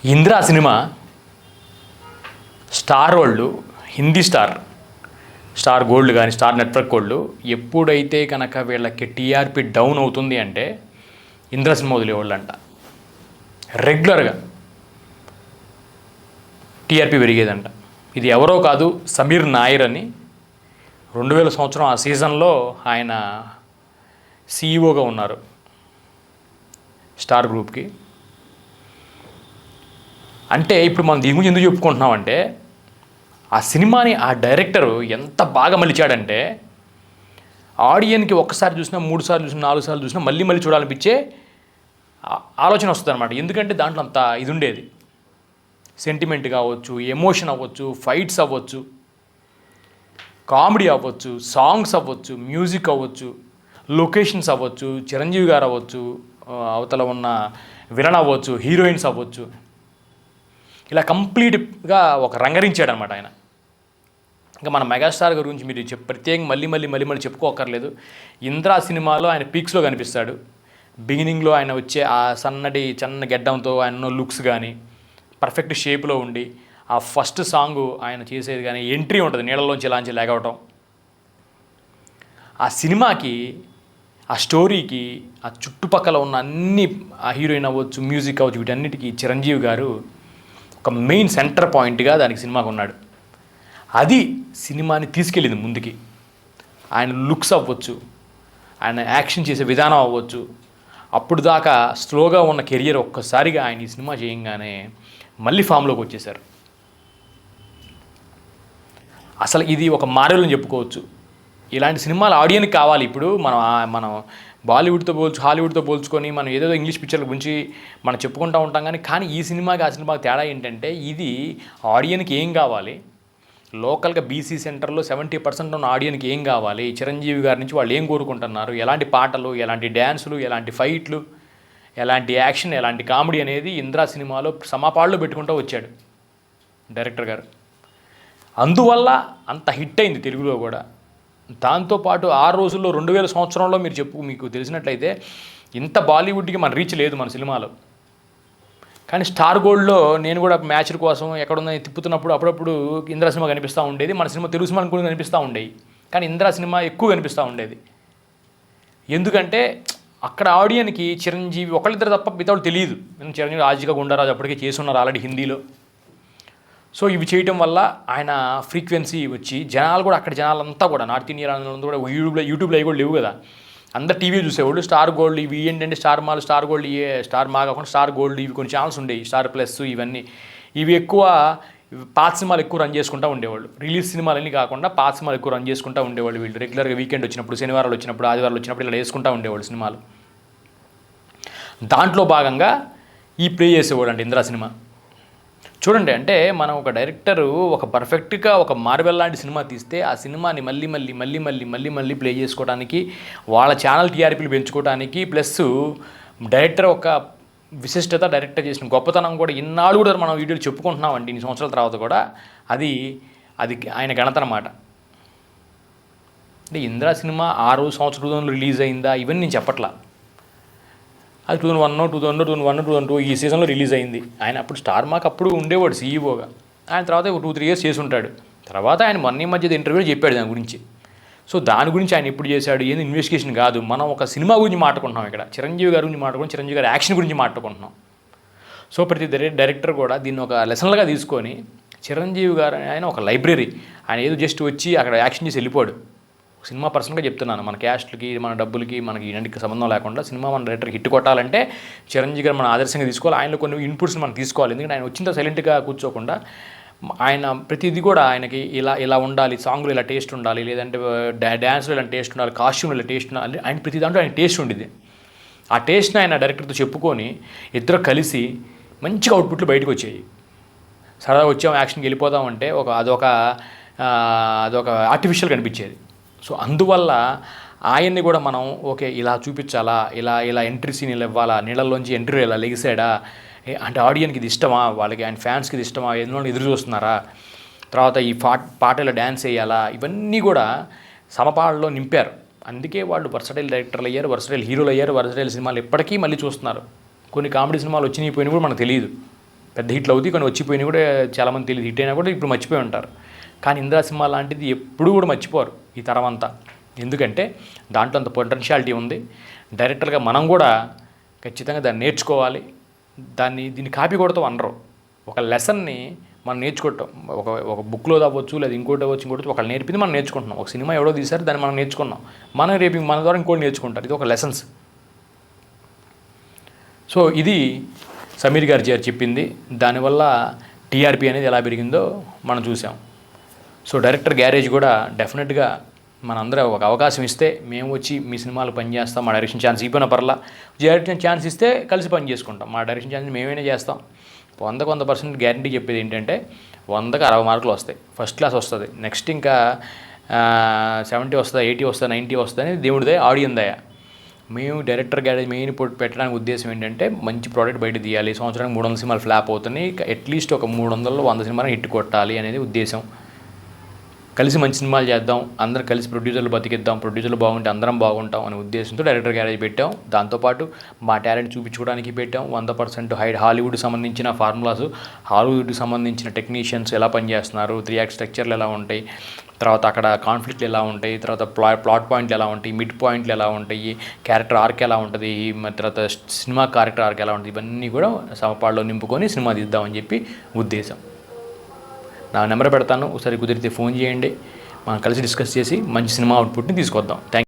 Indra cinema star వాళ్ళు Hindi star gold కానీ star network వాళ్ళు ఎప్పుడైతే కనుక వీళ్ళకి టీఆర్పీ డౌన్ అవుతుంది అంటే ఇంద్రా సినిమా వదిలేవాళ్ళు అంట. రెగ్యులర్గా టీఆర్పీ పెరిగేదంట. ఇది ఎవరో కాదు, సమీర్ నాయర్ అని 2000 సంవత్సరం ఆ సీజన్లో ఆయన సీఈఓగా ఉన్నారు స్టార్ గ్రూప్కి. అంటే ఇప్పుడు మనం దీని గురించి ఎందుకు చెప్పుకుంటున్నామంటే ఆ సినిమాని ఆ డైరెక్టరు ఎంత బాగా మలిచాడంటే ఆడియన్కి ఒక్కసారి చూసినా 3 సార్లు చూసినా 4 సార్లు చూసినా మళ్ళీ మళ్ళీ చూడాలనిపించే ఆలోచన వస్తుంది అనమాట. ఎందుకంటే దాంట్లో అంత ఇది ఉండేది, సెంటిమెంట్ కావచ్చు, ఎమోషన్ అవ్వచ్చు, ఫైట్స్ అవ్వచ్చు, కామెడీ అవ్వచ్చు, సాంగ్స్ అవ్వచ్చు, మ్యూజిక్ అవ్వచ్చు, లొకేషన్స్ అవ్వచ్చు, చిరంజీవి గారు అవ్వచ్చు, అవతల ఉన్న విలన్ అవ్వచ్చు, హీరోయిన్స్ అవ్వచ్చు, ఇలా కంప్లీట్గా ఒక రంగరించాడు అనమాట ఆయన. ఇంకా మన మెగాస్టార్ గురించి మీరు ప్రత్యేకంగా మళ్ళీ చెప్పుకోకర్లేదు. ఇంద్రా సినిమాలో ఆయన పీక్స్లో కనిపిస్తాడు. బిగినింగ్లో ఆయన వచ్చే ఆ చిన్న గెడ్డంతో ఆయన లుక్స్ కానీ పర్ఫెక్ట్ షేప్లో ఉండి ఆ ఫస్ట్ సాంగ్ ఆయన చేసేది కానీ ఎంట్రీ ఉంటుంది నీళ్ళలోంచి ఇలాంటి లేగవటం. ఆ సినిమాకి, ఆ స్టోరీకి, ఆ చుట్టుపక్కల ఉన్న అన్ని, ఆ హీరోయిన్ అవ్వచ్చు, మ్యూజిక్ అవ్వచ్చు, వీటన్నిటికీ చిరంజీవి గారు ఒక మెయిన్ సెంటర్ పాయింట్గా దానికి సినిమాకు ఉన్నాడు. అది సినిమాని తీసుకెళ్ళింది ముందుకి. ఆయన లుక్స్ అవ్వచ్చు, ఆయన యాక్షన్ చేసే విధానం అవ్వచ్చు, అప్పుడు దాకా స్లోగా ఉన్న కెరియర్ ఒక్కసారిగా ఆయన ఈ సినిమా చేయంగానే మళ్ళీ ఫామ్లోకి వచ్చేసారు. అసలు ఇది ఒక మారల్ అని చెప్పుకోవచ్చు. ఇలాంటి సినిమాలు ఆడియన్కి కావాలి. ఇప్పుడు మనం బాలీవుడ్తో హాలీవుడ్తో పోల్చుకొని మనం ఏదేదో ఇంగ్లీష్ పిక్చర్ల గురించి మనం చెప్పుకుంటూ ఉంటాం. కానీ ఈ సినిమాకి ఆ సినిమాకి తేడా ఏంటంటే ఇది ఆడియన్కి ఏం కావాలి, లోకల్గా బీసీ సెంటర్లో 70% ఉన్న ఆడియన్కి ఏం కావాలి, చిరంజీవి గారి నుంచి వాళ్ళు ఏం కోరుకుంటున్నారు, ఎలాంటి పాటలు, ఎలాంటి డ్యాన్సులు, ఎలాంటి ఫైట్లు, ఎలాంటి యాక్షన్, ఎలాంటి కామెడీ అనేది ఇంద్రా సినిమాలో సమపాళ్ళు పెట్టుకుంటూ వచ్చాడు డైరెక్టర్ గారు. అందువల్ల అంత హిట్ అయింది తెలుగులో కూడా. దాంతోపాటు ఆ రోజుల్లో 2000 సంవత్సరంలో మీకు తెలిసినట్లయితే ఇంత బాలీవుడ్కి మన రీచ్ లేదు మన సినిమాలో. కానీ స్టార్ గోల్డ్లో నేను కూడా మ్యాచ్ల కోసం ఎక్కడున్నా తిప్పుతున్నప్పుడు అప్పుడప్పుడు ఇంద్రా సినిమా కనిపిస్తూ ఉండేది. మన సినిమా తెలుగు సినిమాలు కూడా కనిపిస్తూ ఉండేవి, కానీ ఇంద్రా సినిమా ఎక్కువ కనిపిస్తూ ఉండేది. ఎందుకంటే అక్కడ ఆడియన్కి చిరంజీవి ఒకళ్ళిద్దరు తప్ప మిగతాడు తెలియదు. చిరంజీవి ఆజిగా గుండారాజు అప్పటికే చేస్తున్నారు ఆల్రెడీ హిందీలో. సో ఇవి చేయటం వల్ల ఆయన ఫ్రీక్వెన్సీ వచ్చి జనాలు కూడా, అక్కడ జనాలంతా కూడా నార్త్ ఇండియా కూడా యూట్యూబ్లో అవి కూడా లేవు కదా, అందరు టీవీ చూసేవాళ్ళు. స్టార్ గోల్డ్ ఇవి ఏంటంటే స్టార్ గోల్డ్, స్టార్ మా కాకుండా స్టార్ గోల్డ్ ఇవి కొన్ని ఛానల్స్ ఉండేవి, స్టార్ ప్లస్ ఇవన్నీ. ఇవి ఎక్కువ పాత సినిమాలు ఎక్కువ రన్ చేసుకుంటూ ఉండేవాళ్ళు. రిలీజ్ సినిమాలన్నీ కాకుండా పాత సినిమాలు ఎక్కువ రన్ చేసుకుంటూ ఉండేవాళ్ళు వీళ్ళు. రెగ్యులర్గా వీకెండ్ వచ్చినప్పుడు, శనివారాలు వచ్చినప్పుడు, ఆదివారాలు వచ్చినప్పుడు ఇలా వేసుకుంటూ ఉండేవాళ్ళు సినిమాలు. దాంట్లో భాగంగా ఈ ప్లే చేసేవాడు అంటే ఇంద్రా సినిమా. చూడండి, అంటే మనం ఒక డైరెక్టరు ఒక పర్ఫెక్ట్గా ఒక మార్వెల్ లాంటి సినిమా తీస్తే ఆ సినిమాని మళ్ళీ ప్లే చేసుకోవడానికి, వాళ్ళ ఛానల్ టీఆర్పీలు పెంచుకోవడానికి, ప్లస్ డైరెక్టర్ ఒక విశిష్టత, డైరెక్టర్ చేసిన గొప్పతనం కూడా ఇన్నాళ్ళు కూడా మనం వీడియోలు చెప్పుకుంటున్నామండి ఇన్ని సంవత్సరాల తర్వాత కూడా. అది ఆయన ఘనత అన్నమాట. అంటే ఇంద్రా సినిమా ఆ రోజు సంవత్సరంలో రిలీజ్ అయిందా ఇవన్నీ నేను చెప్పట్లా. అది 2001, 2002 ఈ సీజన్లో రిలీజ్ అయింది. ఆయన అప్పుడు స్టార్ మాకు అప్పుడు ఉండేవాడు సీఈఓగా. ఆయన తర్వాత 2-3 ఇయర్స్ చేసి ఉంటాడు. తర్వాత ఆయన మధ్య ఇంటర్వ్యూలో చెప్పాడు దాని గురించి. సో దాని గురించి ఆయన ఎప్పుడు చేశాడు, ఏంది ఇన్వెస్టిగేషన్ కాదు, మనం ఒక సినిమా గురించి మాట్లాడుకుంటున్నాం. ఇక్కడ చిరంజీవి గారి గురించి మాట్లాడుకుంటున్నాం, చిరంజీవి గారి యాక్షన్ గురించి మాట్లాడుకుంటున్నాం. సో ప్రతి డైరెక్టర్ కూడా దీన్ని ఒక లెసన్లుగా తీసుకొని, చిరంజీవి గారు ఆయన ఒక లైబ్రరీ, ఆయన ఏదో జస్ట్ వచ్చి అక్కడ యాక్షన్ చేసి వెళ్ళిపోయాడు. సినిమా పర్సనల్గా చెప్తున్నాను, మన క్యాస్ట్లకి, మన డబ్బులకి, మనకి ఇలాంటికి సంబంధం లేకుండా సినిమా మన డైరెక్టర్ హిట్ కొట్టాలంటే చిరంజీవి గారు మన ఆదర్శంగా తీసుకోవాలి. ఆయనలో కొన్ని ఇన్పుట్స్ మనం తీసుకోవాలి. ఎందుకంటే ఆయన వచ్చిన సైలెంట్గా కూర్చోకుండా ఆయన ప్రతిదీ కూడా ఆయనకి ఇలా ఉండాలి, సాంగ్లో ఇలా టేస్ట్ ఉండాలి, లేదంటే డ్యాన్స్లో ఇలా టేస్ట్ ఉండాలి, కాస్ట్యూమ్లో ఇలా టేస్ట్ ఉండాలి, ఆయన ప్రతి దాంట్లో ఆయన టేస్ట్ ఉండేది. ఆ టేస్ట్ని ఆయన డైరెక్టర్తో చెప్పుకొని ఇద్దరు కలిసి మంచిగా అవుట్పుట్లు బయటకు వచ్చాయి. సరదాగా వచ్చాము యాక్షన్కి వెళ్ళిపోదామంటే అదొక ఆర్టిఫిషియల్ కనిపించేది. సో అందువల్ల ఆయన్ని కూడా మనం ఓకే ఇలా చూపించాలా, ఇలా ఎంట్రీ సీన్ ఇలా ఇవ్వాలా, నీళ్ళల్లోంచి ఎంట్రీ ఇలా లెగిసాడా అంటే ఆడియన్కి ఇది ఇష్టమా, వాళ్ళకి ఆయన ఫ్యాన్స్కి ఇది ఇష్టమా, ఎందులో ఎదురు చూస్తున్నారా, తర్వాత ఈ పాట ఇలా డ్యాన్స్ వేయాలా, ఇవన్నీ కూడా సమపాళ్ళలో నింపారు. అందుకే వాళ్ళు వర్సటైల్ డైరెక్టర్లు అయ్యారు, వర్సటైల్ హీరోలు అయ్యారు, వర్సటైల్ సినిమాలు ఎప్పటికీ మళ్ళీ చూస్తున్నారు. కొన్ని కామెడీ సినిమాలు వచ్చినాయి పోయినా కూడా మనకు తెలియదు. పెద్ద హిట్లు అవుతాయి, కానీ వచ్చిపోయినాయి కూడా చాలామంది తెలియదు, హిట్ అయినా కూడా ఇప్పుడు మర్చిపోయి ఉంటారు. కానీ ఇందిరా సినిమా లాంటిది ఎప్పుడూ కూడా మర్చిపోరు ఈ తరం అంతా. ఎందుకంటే దాంట్లో అంత పొటెన్షియాలిటీ ఉంది. డైరెక్టర్గా మనం కూడా ఖచ్చితంగా దాన్ని నేర్చుకోవాలి. దీన్ని కాపీ కొడతాం అనరు. ఒక లెసన్ని మనం నేర్చుకుంటాం. ఒక బుక్లో అవ్వచ్చు, లేదా ఇంకోటి అవ్వచ్చు, ఇంకోటి ఒకళ్ళు నేర్పింది మనం నేర్చుకుంటున్నాం. ఒక సినిమా ఎవడో తీశారు, దాన్ని మనం నేర్చుకున్నాం. మనం రేపు మన ద్వారా ఇంకోటి నేర్చుకుంటారు. ఇది ఒక లెసన్స్. సో ఇది సమీర్ గారు చెప్పింది. దానివల్ల టీఆర్పీ అనేది ఎలా పెరిగిందో మనం చూసాం. సో డైరెక్టర్ గ్యారేజ్ కూడా డెఫినెట్గా మనందరూ ఒక అవకాశం ఇస్తే మేము వచ్చి మీ సినిమాలు పనిచేస్తాం, మా డైరెక్షన్ ఛాన్స్ ఇవ్వన పర్లా, డైరెక్షన్ ఛాన్స్ ఇస్తే కలిసి పని చేసుకుంటాం. మా డైరెక్షన్ ఛాన్స్ మేమైనా చేస్తాం. 100% గ్యారంటీ చెప్పేది ఏంటంటే 100కి 60 మార్కులు వస్తాయి, ఫస్ట్ క్లాస్ వస్తుంది. నెక్స్ట్ ఇంకా 70 వస్తుంది, 80 వస్తుంది, 90 వస్తుంది. దేవుడిదే, ఆడియన్ దయ. మేము డైరెక్టర్ గ్యారేజ్ మెయిన్ పెట్టడానికి ఉద్దేశం ఏంటంటే మంచి ప్రోడక్ట్ బయట తీయాలి. సంవత్సరానికి 300 సినిమాలు ఫ్లాప్ అవుతున్నాయి, అట్లీస్ట్ ఒక 300లో 100 సినిమాలు హిట్ కొట్టాలి అనేది ఉద్దేశం. కలిసి మంచి సినిమాలు చేద్దాం, అందరం కలిసి ప్రొడ్యూసర్లు బతికిద్దాం, ప్రొడ్యూసర్లు బాగుంటే అందరం బాగుంటాం అనే ఉద్దేశంతో డైరెక్టర్ గ్యారేజ్ పెట్టాం. దాంతోపాటు మా టాలెంట్ చూపించుకోవడానికి పెట్టాం. 100% హాలీవుడ్కి సంబంధించిన ఫార్ములాస్, హాలీవుడ్కి సంబంధించిన టెక్నీషియన్స్ ఎలా పనిచేస్తున్నారు, 3 యాక్ట్ స్ట్రక్చర్లు ఎలా ఉంటాయి, తర్వాత అక్కడ కాన్ఫ్లిక్ట్లు ఎలా ఉంటాయి, తర్వాత ప్లాట్ పాయింట్లు ఎలా ఉంటాయి, మిడ్ పాయింట్లు ఎలా ఉంటాయి, క్యారెక్టర్ ఆర్క్ ఎలా ఉంటుంది, తర్వాత సినిమా క్యారెక్టర్ ఆర్క్ ఎలా ఉంటుంది, ఇవన్నీ కూడా సమపాళ్ళలో నింపుకొని సినిమా తీద్దామని చెప్పి ఉద్దేశం. నా నెంబర్ పెడతాను, ఒకసారి కుదిరితే ఫోన్ చేయండి. మనం కలిసి డిస్కస్ చేసి మంచి సినిమా అవుట్పుట్ని తీసుకొద్దాం. థ్యాంక్